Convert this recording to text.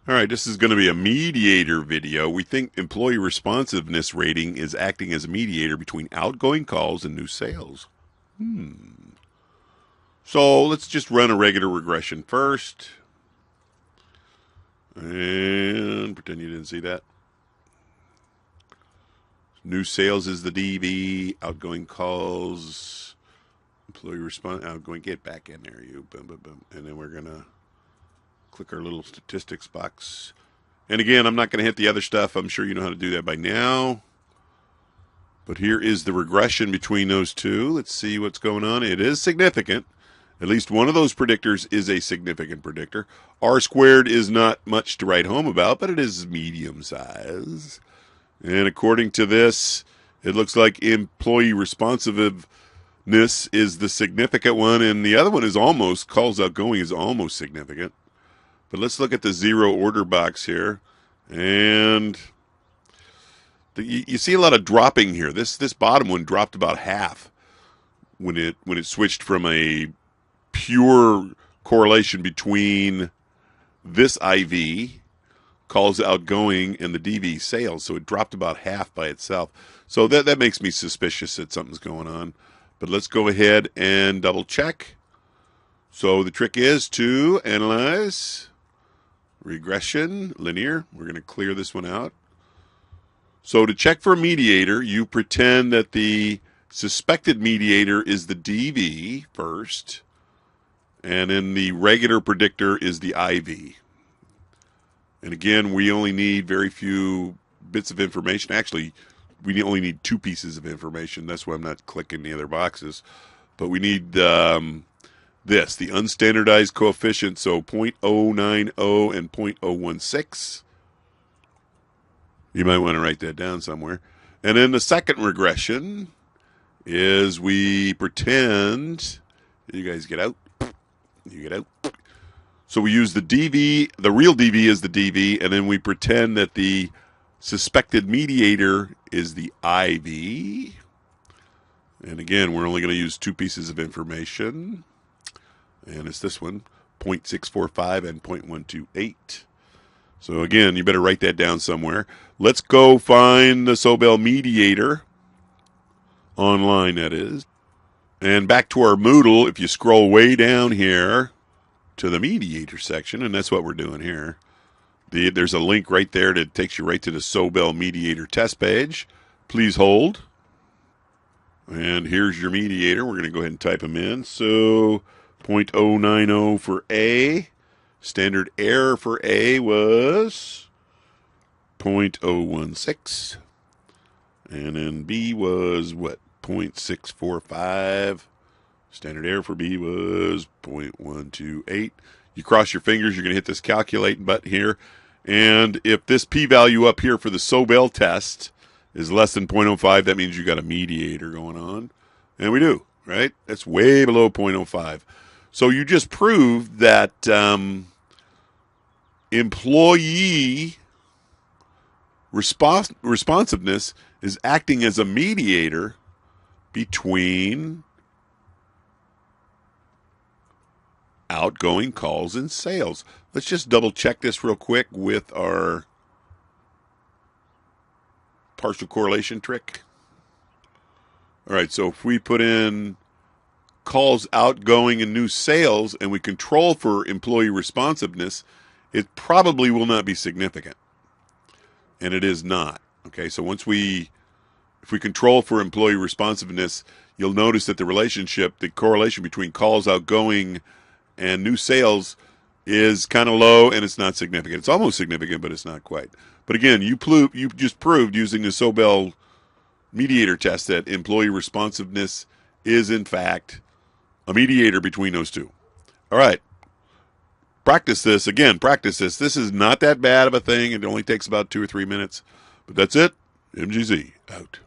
All right, this is going to be a mediator video. We think employee responsiveness rating is acting as a mediator between outgoing calls and new sales. So let's just run a regular regression first. And pretend you didn't see that. New sales is the DV, outgoing calls, employee response, outgoing, get back in there, you, boom, boom, boom. And then we're going to click our little statistics box. And again, I'm not going to hit the other stuff. I'm sure you know how to do that by now. But here is the regression between those two. Let's see what's going on. It is significant. At least one of those predictors is a significant predictor. R squared is not much to write home about, but it is medium size. And according to this, it looks like employee responsiveness is the significant one, and the other one is almost, calls outgoing is almost significant. But let's look at the zero order box here. And you see a lot of dropping here. This bottom one dropped about half when it switched from a pure correlation between this IV, calls outgoing, and the DV sales. So it dropped about half by itself. So that makes me suspicious that something's going on. But let's go ahead and double check. So the trick is to analyze regression, linear. We're going to clear this one out. So to check for a mediator, you pretend that the suspected mediator is the DV first, and then the regular predictor is the IV. And again, we only need very few bits of information. Actually, we only need two pieces of information. That's why I'm not clicking the other boxes. But we need this, the unstandardized coefficient, so 0.090 and 0.016. You might want to write that down somewhere. And then the second regression is we pretend, you guys get out, you get out. So we use the DV, the real DV is the DV, and then we pretend that the suspected mediator is the IV. And again, we're only going to use two pieces of information. And it's this one, 0.645 and 0.128. So again, you better write that down somewhere. Let's go find the Sobel mediator, online that is. And back to our Moodle, if you scroll way down here to the mediator section, and that's what we're doing here. There's a link right there that takes you right to the Sobel mediator test page. Please hold. And here's your mediator. We're going to go ahead and type them in. So 0.090 for A. Standard error for A was 0.016. And then B was what? 0.645. Standard error for B was 0.128. You cross your fingers, you're going to hit this calculate button here. And if this p-value up here for the Sobel test is less than 0.05, that means you got a mediator going on. And we do, right? That's way below 0.05. So you just proved that employee responsiveness is acting as a mediator between outgoing calls and sales. Let's just double check this real quick with our partial correlation trick. All right, so if we put in calls outgoing and new sales and we control for employee responsiveness, it probably will not be significant. And it is not. Okay, so if we control for employee responsiveness, you'll notice that the correlation between calls outgoing and new sales is kind of low, and it's not significant. It's almost significant, but it's not quite. But again, you just proved using the Sobel mediator test that employee responsiveness is, in fact, a mediator between those two. All right. Practice this. Again, practice this. This is not that bad of a thing. It only takes about 2 or 3 minutes. But that's it. MGZ, out.